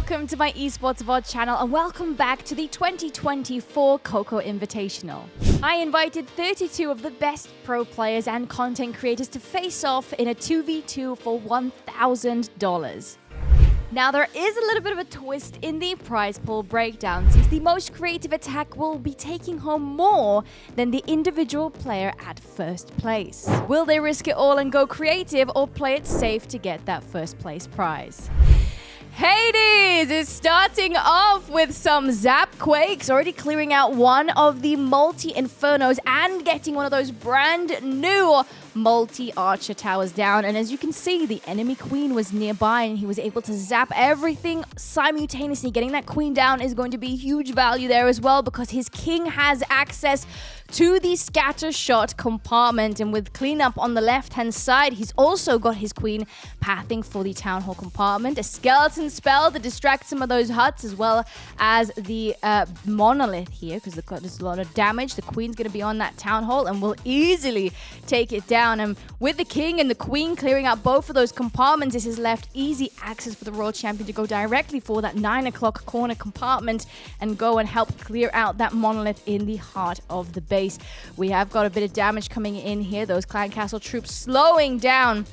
welcome to my Esports VOD channel and welcome back to the 2024 Coco Invitational. I invited 32 of the best pro players and content creators to face off in a 2v2 for $1,000. Now, there is a little bit of a twist in the prize pool breakdown, since the most creative attack will be taking home more than the individual player at first place. Will they risk it all and go creative, or play it safe to get that first place prize? Hades is starting off with some Zap Quakes, already clearing out one of the multi-Infernos and getting one of those brand new multi-Archer towers down. And as you can see, the enemy queen was nearby and he was able to zap everything simultaneously. Getting that queen down is going to be huge value there as well, because his king has access to the scatter shot compartment, and with cleanup on the left hand side, he's also got his queen pathing for the town hall compartment. A skeleton spell to distract some of those huts, as well as the monolith here, because there's a lot of damage. The queen's going to be on that town hall and will easily take it down. And with the king and the queen clearing out both of those compartments, this has left easy access for the royal champion to go directly for that 9 o'clock corner compartment and go and help clear out that monolith in the heart of the base. We have got a bit of damage coming in here. Those clan castle troops slowing down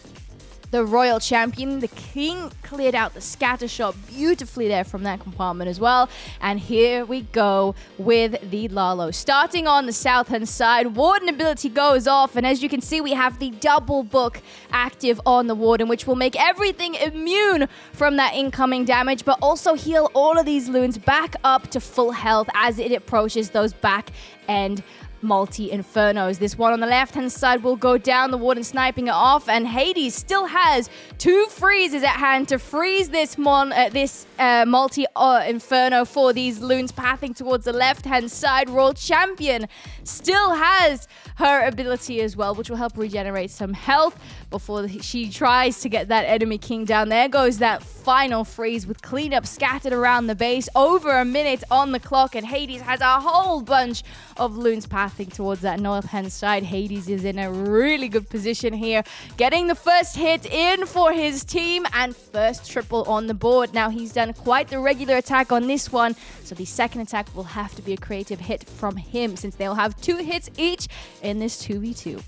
the royal champion. The king cleared out the scatter shot beautifully there from that compartment as well. And here we go with the Lalo. Starting on the south hand side, Warden ability goes off, and as you can see, we have the double book active on the Warden, which will make everything immune from that incoming damage, but also heal all of these loons back up to full health as it approaches those back end multi-Infernos. This one on the left-hand side will go down, the Warden sniping it off, and Hades still has 2 freezes at hand to freeze this multi-Inferno for these loons pathing towards the left-hand side. Royal Champion still has her ability as well, which will help regenerate some health before she tries to get that enemy king down. There goes that final freeze with cleanup scattered around the base. Over a minute on the clock, and Hades has a whole bunch of loons pathing towards that north-hand side. Hades is in a really good position here, getting the first hit in for his team and first triple on the board. Now, he's done quite the regular attack on this one, so the second attack will have to be a creative hit from him, since they'll have 2 hits each in this 2v2.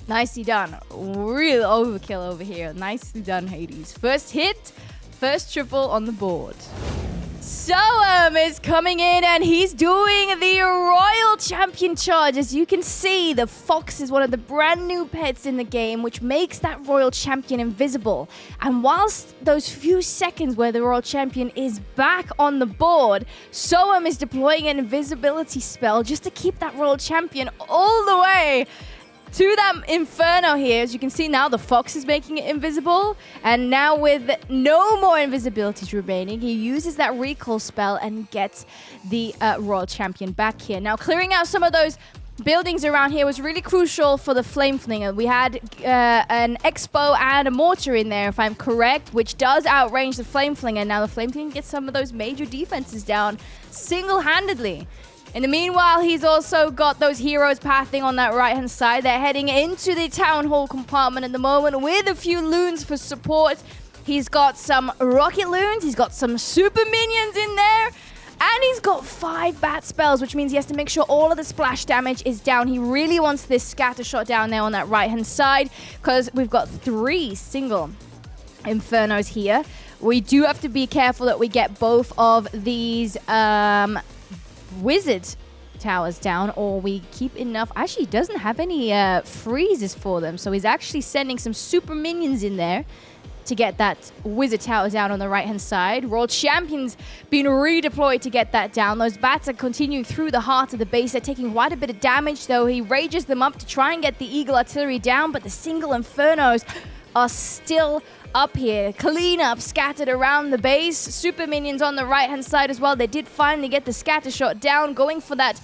Nicely done. Real overkill over here. Nicely done, Hades. First hit, first triple on the board. Soam is coming in and he's doing the Royal Champion charge. As you can see, the fox is one of the brand new pets in the game, which makes that Royal Champion invisible. And whilst those few seconds where the Royal Champion is back on the board, Soam is deploying an invisibility spell just to keep that Royal Champion all the way to that Inferno here. As you can see now, the fox is making it invisible, and now with no more invisibilities remaining, he uses that recall spell and gets the Royal Champion back here. Now, clearing out some of those buildings around here was really crucial for the Flame Flinger. We had an Expo and a Mortar in there, if I'm correct, which does outrange the Flame Flinger. Now, the Flame Flinger gets some of those major defenses down single-handedly. In the meanwhile, he's also got those heroes pathing on that right-hand side. They're heading into the Town Hall compartment at the moment with a few loons for support. He's got some rocket loons. He's got some super minions in there. And he's got 5 bat spells, which means he has to make sure all of the splash damage is down. He really wants this scatter shot down there on that right-hand side, because we've got 3 single Infernos here. We do have to be careful that we get both of these wizard towers down, or we keep enough. Actually, he doesn't have any freezes for them, so he's actually sending some super minions in there to get that wizard tower down on the right hand side. Royal Champion's been redeployed to get that down. Those bats are continuing through the heart of the base. They're taking quite a bit of damage, though. He rages them up to try and get the Eagle Artillery down, but the single Infernos are still up here. Cleanup scattered around the base. Super minions on the right-hand side as well. They did finally get the scatter shot down, going for that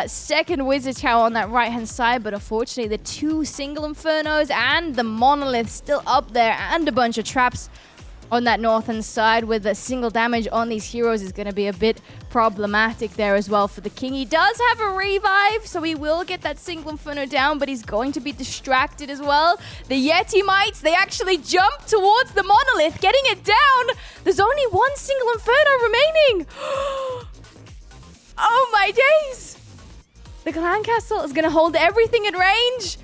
second wizard tower on that right-hand side, but unfortunately the 2 single Infernos and the monolith still up there, and a bunch of traps on that northern side with a single damage on these heroes is going to be a bit problematic there as well for the king. He does have a revive, so he will get that single Inferno down, but he's going to be distracted as well. The Yeti Mites, they actually jump towards the monolith, getting it down, There's only one single Inferno remaining. Oh my days. The clan castle is going to hold everything in range.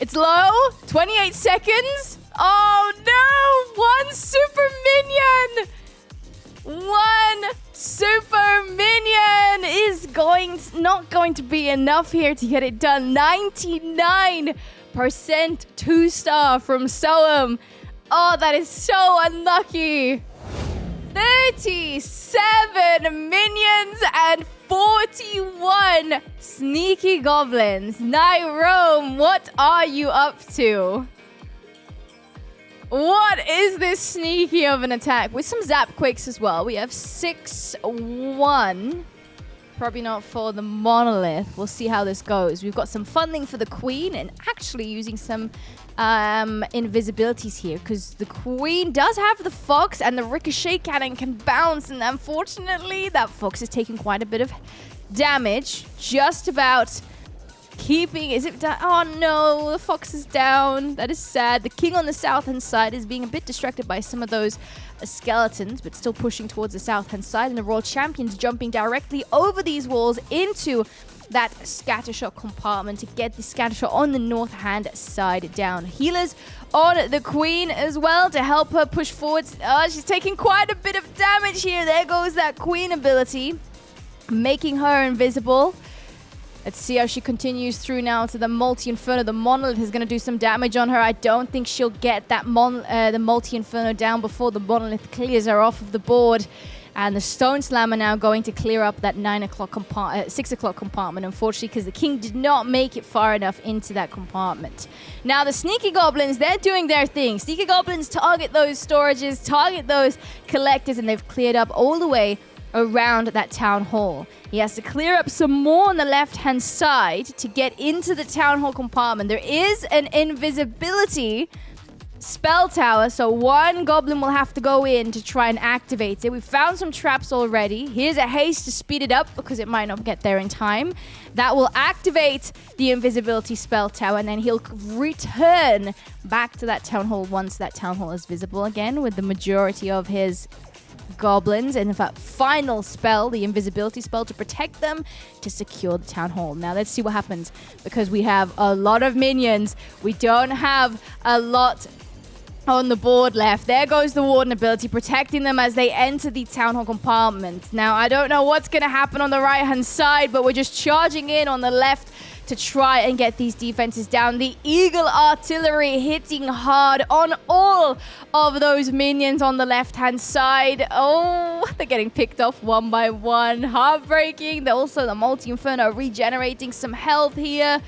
It's low. 28 seconds. Oh no. One super minion. One super minion is not going to be enough here to get it done. 99% 2-star from Soam. Oh, that is so unlucky. 37 minions and 41 sneaky goblins. Nyarome, what are you up to? What is this sneaky of an attack? With some zap quakes as well. We have 6-1. Probably not for the monolith. We'll see how this goes. We've got some funding for the queen and actually using some invisibilities here because the queen does have the fox and the ricochet cannon can bounce, and unfortunately that fox is taking quite a bit of damage. Just about keeping... Is it down? Oh no, the fox is down. That is sad. The king on the south-hand side is being a bit distracted by some of those skeletons, but still pushing towards the south-hand side, and the Royal Champions jumping directly over these walls into that scattershot compartment to get the scattershot on the north-hand side down. Healers on the queen as well to help her push forwards. She's taking quite a bit of damage here. There goes that queen ability, making her invisible. Let's see how she continues through now to the multi-inferno. The monolith is going to do some damage on her. I don't think she'll get that the multi-inferno down before the monolith clears her off of the board. And the stone slammer now going to clear up that 6 o'clock compartment, unfortunately, because the king did not make it far enough into that compartment. Now the sneaky goblins, they're doing their thing. Sneaky goblins target those storages, target those collectors, and they've cleared up all the way around that town hall. He has to clear up some more on the left-hand side to get into the town hall compartment. There is an invisibility spell tower, so one goblin will have to go in to try and activate it. We've found some traps already. Here's a haste to speed it up because it might not get there in time. That will activate the invisibility spell tower, and then he'll return back to that town hall once that town hall is visible again with the majority of his goblins, and in fact final spell, the invisibility spell, to protect them, to secure the town hall. Now let's see what happens, because we have a lot of minions. We don't have a lot on the board left. There goes the warden ability, protecting them as they enter the town hall compartment. Now I don't know what's going to happen on the right hand side, but we're just charging in on the left to try and get these defenses down. The Eagle artillery hitting hard on all of those minions on the left-hand side. Oh, they're getting picked off one by one. Heartbreaking. Also, the multi-inferno regenerating some health here.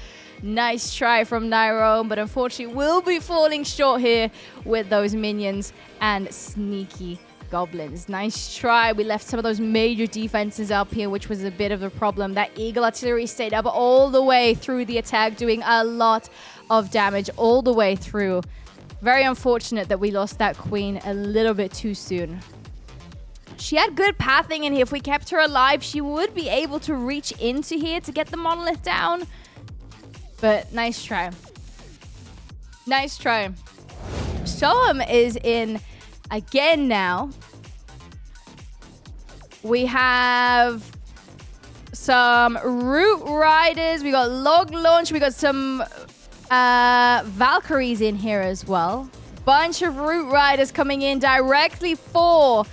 Nice try from Nairo, but unfortunately will be falling short here with those minions and sneaky goblins. Nice try. We left some of those major defenses up here, which was a bit of a problem. That Eagle artillery stayed up all the way through the attack, doing a lot of damage all the way through. Very unfortunate that we lost that queen a little bit too soon. She had good pathing in here. If we kept her alive, she would be able to reach into here to get the monolith down. But nice try. Nice try. Soam is in again now. We have some root riders. We got log launch. We got some Valkyries in here as well. Bunch of root riders coming in directly for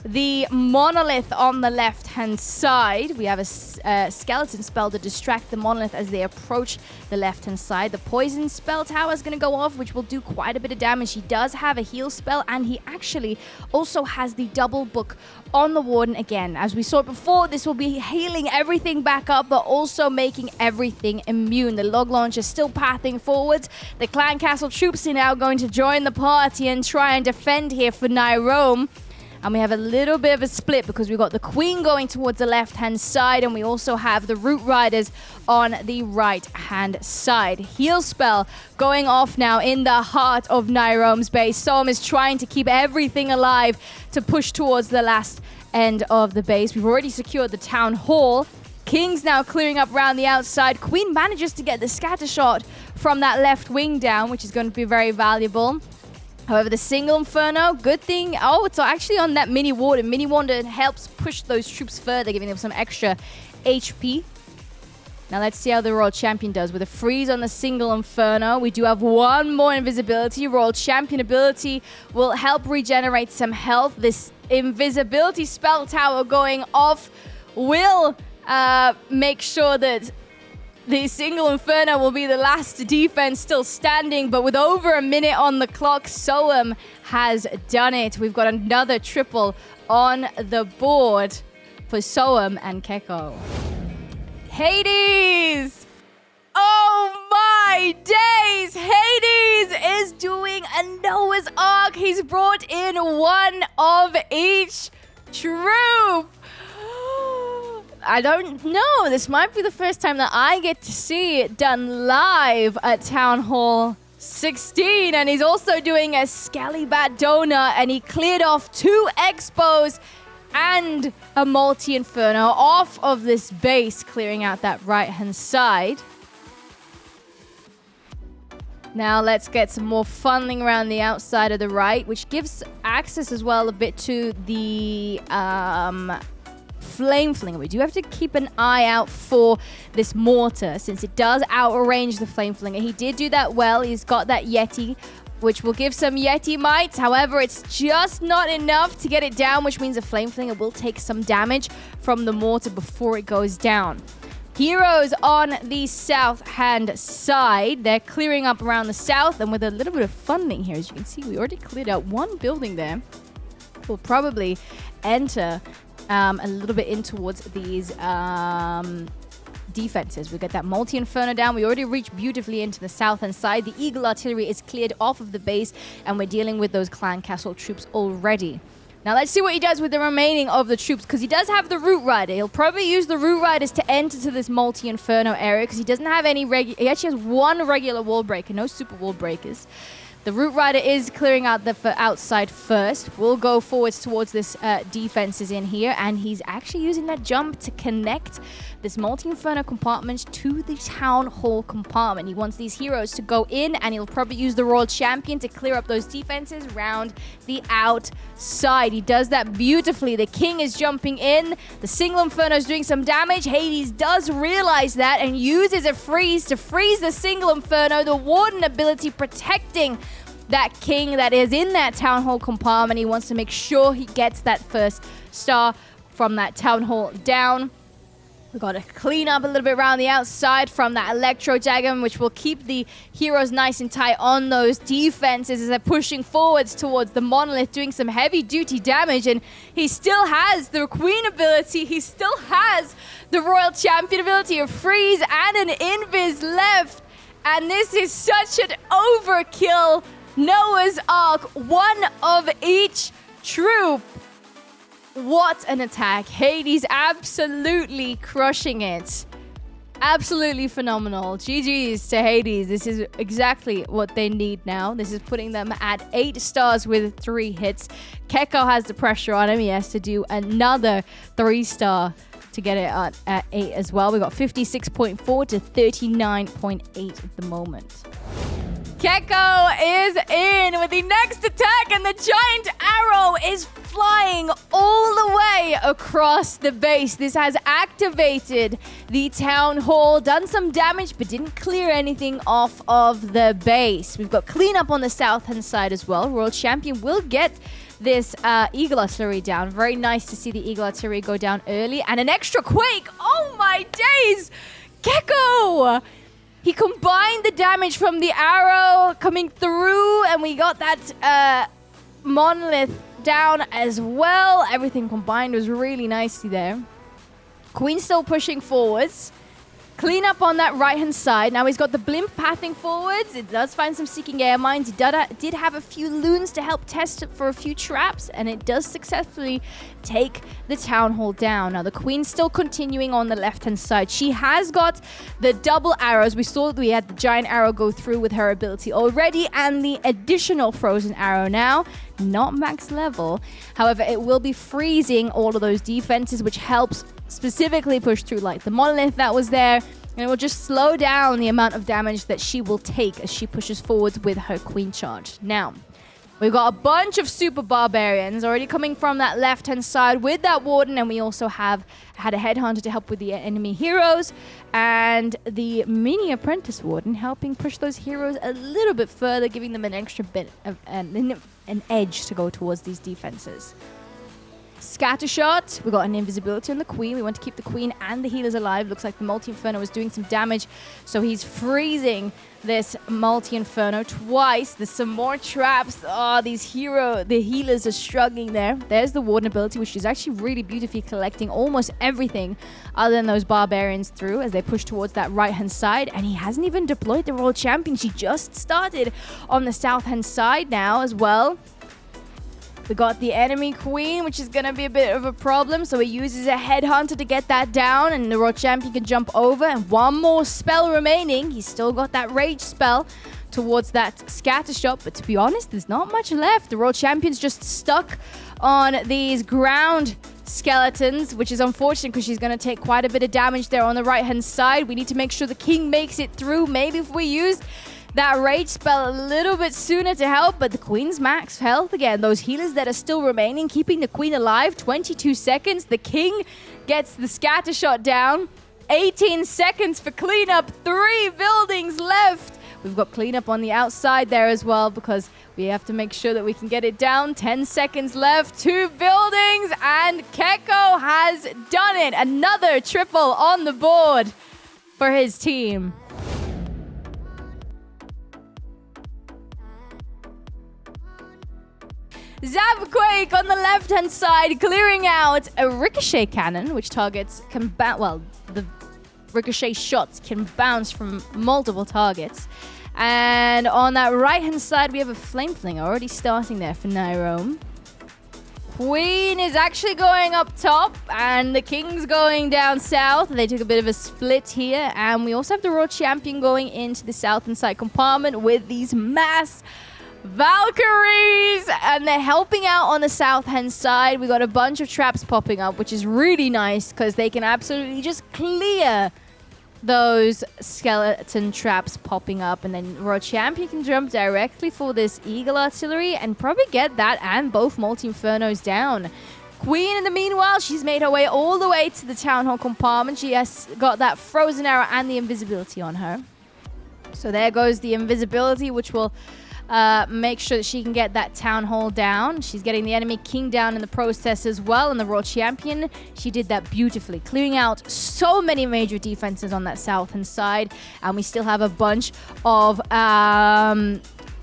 the monolith on the left-hand side. We have a skeleton spell to distract the monolith as they approach the left-hand side. The poison spell tower is going to go off, which will do quite a bit of damage. He does have a heal spell, and he actually also has the double book on the warden again. As we saw before, this will be healing everything back up, but also making everything immune. The log launch is still pathing forwards. The clan castle troops are now going to join the party and try and defend here for Nyarome. And we have a little bit of a split because we've got the queen going towards the left-hand side, and we also have the root riders on the right-hand side. Heal spell going off now in the heart of Nyrome's base. Soam is trying to keep everything alive to push towards the last end of the base. We've already secured the town hall. King's now clearing up around the outside. Queen manages to get the scatter shot from that left wing down, which is going to be very valuable. However, the single Inferno, good thing. Oh, it's actually on that mini ward. And mini ward helps push those troops further, giving them some extra HP. Now let's see how the Royal Champion does. With a freeze on the single Inferno, we do have one more invisibility. Royal Champion ability will help regenerate some health. This invisibility spell tower going off will make sure that the single Inferno will be the last defense still standing, but with over a minute on the clock, Soam has done it. We've got another triple on the board for Soam and Keko. Hades! Oh my days! Hades is doing a NOAHS ARK. He's brought in one of each troop. I don't know. This might be the first time that I get to see it done live at Town Hall 16. And he's also doing a Skelly Bat Donut. And he cleared off 2 Expos and a multi-inferno off of this base, clearing out that right-hand side. Now let's get some more funneling around the outside of the right, which gives access as well a bit to the flame flinger. We do have to keep an eye out for this mortar since it does outrange the flame flinger. He did do that well. He's got that Yeti, which will give some Yeti mites. However, it's just not enough to get it down, which means the flame flinger will take some damage from the mortar before it goes down. Heroes on the south-hand side. They're clearing up around the south, and with a little bit of funding here, as you can see, we already cleared out one building there. We'll probably enter a little bit in towards these defenses. We get that multi-inferno down. We already reached beautifully into the south-hand side. The Eagle Artillery is cleared off of the base, and we're dealing with those Clan Castle troops already. Now let's see what he does with the remaining of the troops, because he does have the Root Rider. He'll probably use the Root Riders to enter to this multi-inferno area, because he doesn't have any he actually has one regular wall breaker, no super wall breakers. The Root Rider is clearing out the outside first. We'll go forwards towards this defenses in here, and he's actually using that jump to connect this multi-inferno compartment to the Town Hall compartment. He wants these heroes to go in, and he'll probably use the Royal Champion to clear up those defenses around the outside. He does that beautifully. The King is jumping in. The single Inferno is doing some damage. Hades does realize that and uses a freeze to freeze the single Inferno. The Warden ability protecting that King that is in that Town Hall compartment. He wants to make sure he gets that first star from that Town Hall down. We've got to clean up a little bit around the outside from that Electro Dragon, which will keep the heroes nice and tight on those defenses as they're pushing forwards towards the Monolith, doing some heavy-duty damage. And he still has the Queen ability. He still has the Royal Champion ability, a freeze and an invis left. And this is such an overkill NOAHS ARK, one of each troop. What an attack. Hades absolutely crushing it. Absolutely phenomenal. GG's to Hades. This is exactly what they need now. This is putting them at 8 stars with 3 hits. Keko has the pressure on him. He has to do another 3-star to get it at 8 as well. We got 56.4 to 39.8 at the moment. Keko is in with the next attack, and the giant arrow is flying all the way across the base. This has activated the Town Hall, done some damage, but didn't clear anything off of the base. We've got cleanup on the south-hand side as well. Royal Champion will get this Eagle Artillery down. Very nice to see the Eagle Artillery go down early. And an extra Quake. Oh my days! Keko! He combined the damage from the arrow coming through, and we got that Monolith down as well. Everything combined was really nicely there. Queen still pushing forwards. Clean up on that right-hand side. Now he's got the blimp pathing forwards. It does find some seeking air mines. He did have a few loons to help test it for a few traps, and it does successfully take the Town Hall down. Now the Queen's still continuing on the left-hand side. She has got the double arrows. We saw that we had the giant arrow go through with her ability already, and the additional frozen arrow now. Not max level. However, it will be freezing all of those defenses, which helps specifically push through like the Monolith that was there, and it will just slow down the amount of damage that she will take as she pushes forwards with her Queen charge. Now, We've got a bunch of super barbarians already coming from that left-hand side with that warden, and we also have had a headhunter to help with the enemy heroes, and the mini apprentice warden helping push those heroes a little bit further, giving them an extra bit of an edge to go towards these defenses. Scatter shot. We got an invisibility on the queen. We want to keep the queen and the healers alive. Looks like the multi-inferno is doing some damage, so he's freezing this multi-inferno twice. There's some more traps. Oh, the healers are struggling there. There's the warden ability, which is actually really beautifully collecting almost everything other than those barbarians through as they push towards that right-hand side. And he hasn't even deployed the royal champion. She just started on the south-hand side now as well. We got the enemy queen, which is going to be a bit of a problem. So he uses a headhunter to get that down, and the royal champion can jump over. And one more spell remaining. He's still got that rage spell towards that scatter shot. But to be honest, there's not much left. The royal champion's just stuck on these ground skeletons, which is unfortunate because she's going to take quite a bit of damage there on the right-hand side. We need to make sure the king makes it through. Maybe if we use that rage spell a little bit sooner to help, but the queen's max health again. Those healers that are still remaining, keeping the queen alive. 22 seconds. The king gets the scatter shot down. 18 seconds for cleanup. 3 buildings left. We've got cleanup on the outside there as well because we have to make sure that we can get it down. 10 seconds left. 2 buildings, and Keko has done it. Another triple on the board for his team. Zabquake on the left-hand side, clearing out a ricochet cannon, which targets can the ricochet shots can bounce from multiple targets. And on that right-hand side, we have a flame fling already starting there for Nyarome. Queen is actually going up top, and the king's going down south. They took a bit of a split here, and we also have the royal champion going into the southern side compartment with these mass Valkyries, and they're helping out on the south-hand side. We got a bunch of traps popping up, which is really nice because they can absolutely just clear those skeleton traps popping up, and then Royal Champion can jump directly for this Eagle Artillery and probably get that and both multi-infernos down. Queen, in the meanwhile, she's made her way all the way to the Town Hall compartment. She has got that frozen arrow and the invisibility on her. So there goes the invisibility, which will make sure that she can get that Town Hall down. She's getting the enemy king down in the process as well. And the Royal Champion, she did that beautifully, clearing out so many major defenses on that southern side. And we still have a bunch of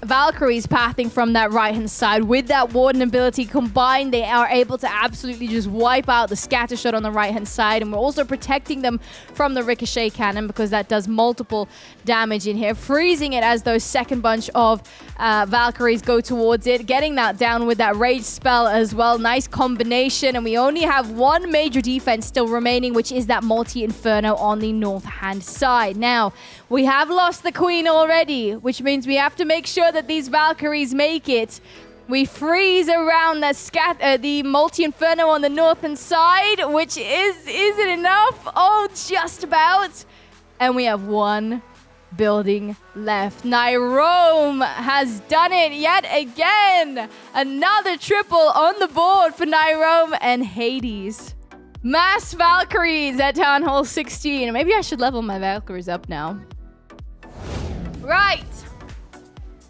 Valkyries pathing from that right-hand side. With that Warden ability combined, they are able to absolutely just wipe out the scatter shot on the right-hand side. And we're also protecting them from the ricochet cannon because that does multiple damage in here, freezing it as those second bunch of Valkyries go towards it, getting that down with that rage spell as well. Nice combination. And we only have one major defense still remaining, which is that multi-inferno on the north-hand side. Now, we have lost the queen already, which means we have to make sure that these Valkyries make it. We freeze around the multi-inferno on the northern side, which isn't enough. Oh, just about. And we have one building left. Nyarome has done it yet again. Another triple on the board for Nyarome and Hades. Mass Valkyries at Town Hall 16. Maybe I should level my Valkyries up now. Right.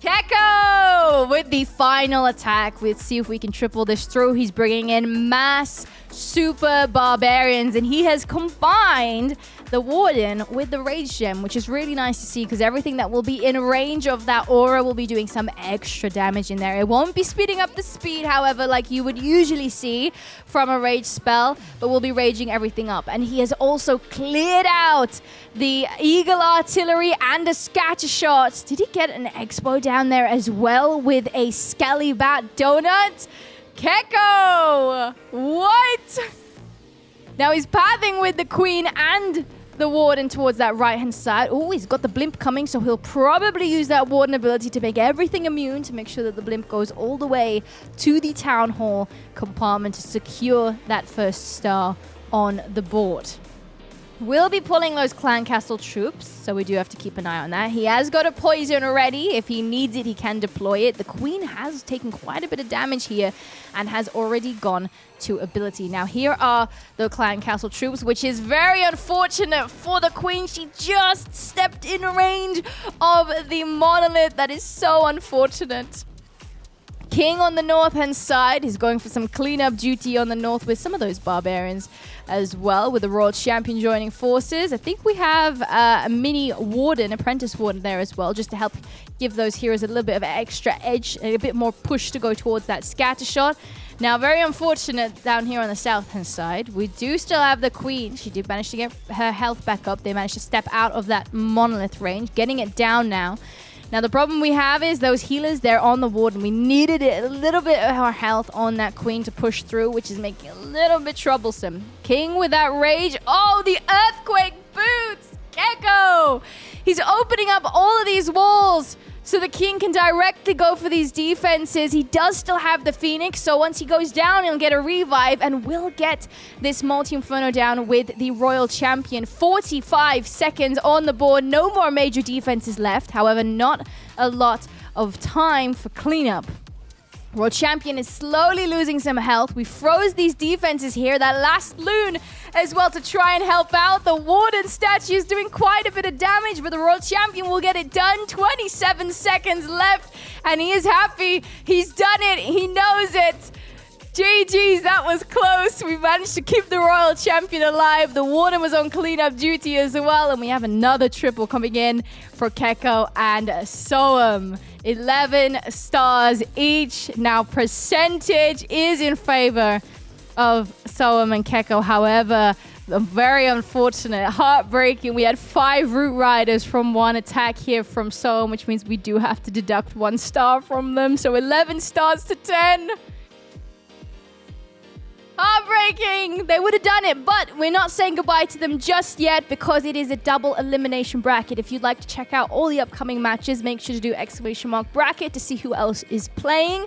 Keko with the final attack. Let's see if we can triple this through. He's bringing in mass super barbarians, and he has combined the Warden with the Rage Gem, which is really nice to see because everything that will be in range of that aura will be doing some extra damage in there. It won't be speeding up the speed, however, like you would usually see from a rage spell, but we'll be raging everything up. And he has also cleared out the Eagle Artillery and a Scatter Shot. Did he get an Expo down there as well with a Skelly Bat Donut? Keko! What? Now he's pathing with the Queen and the Warden towards that right-hand side. Oh, he's got the blimp coming, so he'll probably use that Warden ability to make everything immune, to make sure that the blimp goes all the way to the Town Hall compartment to secure that first star on the board. will be pulling those clan castle troops, so we do have to keep an eye on that. He has got a poison already. If he needs it, he can deploy it. The queen has taken quite a bit of damage here and has already gone to ability. Now here are the clan castle troops, which is very unfortunate for the queen. She just stepped in range of the monolith. That is so unfortunate. King on the north-hand side is going for some cleanup duty on the north with some of those barbarians as well, with the Royal Champion joining forces. I think we have a mini warden, apprentice warden there as well, just to help give those heroes a little bit of extra edge, a bit more push to go towards that scatter shot. Now, very unfortunate down here on the south-hand side. We do still have the queen. She did manage to get her health back up. They managed to step out of that monolith range, getting it down now. Now, the problem we have is those healers, they're on the ward, and we needed a little bit of our health on that queen to push through, which is making it a little bit troublesome. King with that rage. Oh, the earthquake boots! Keko! He's opening up all of these walls so the king can directly go for these defenses. He does still have the Phoenix, so once he goes down, he'll get a revive and will get this multi-inferno down with the Royal Champion. 45 seconds on the board. No more major defenses left. However, not a lot of time for cleanup. Royal Champion is slowly losing some health. We froze these defenses here. That last loon as well to try and help out. The Warden statue is doing quite a bit of damage, but the Royal Champion will get it done. 27 seconds left, and he is happy. He's done it. He knows it. GG's, that was close. We managed to keep the Royal Champion alive. The Warden was on cleanup duty as well, and we have another triple coming in for Keko and Soam. 11 stars each. Now, percentage is in favor of Soam and Keko. However, very unfortunate, heartbreaking. We had 5 Root Riders from one attack here from Soam, which means we do have to deduct 1 star from them. So 11 stars to 10. Heartbreaking! They would have done it, but we're not saying goodbye to them just yet because it is a double elimination bracket. If you'd like to check out all the upcoming matches, make sure to do !bracket to see who else is playing.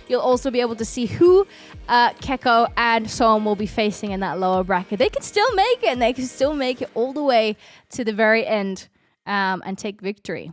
You'll also be able to see who Keko and Soam will be facing in that lower bracket. They can still make it, and they can still make it all the way to the very end and take victory.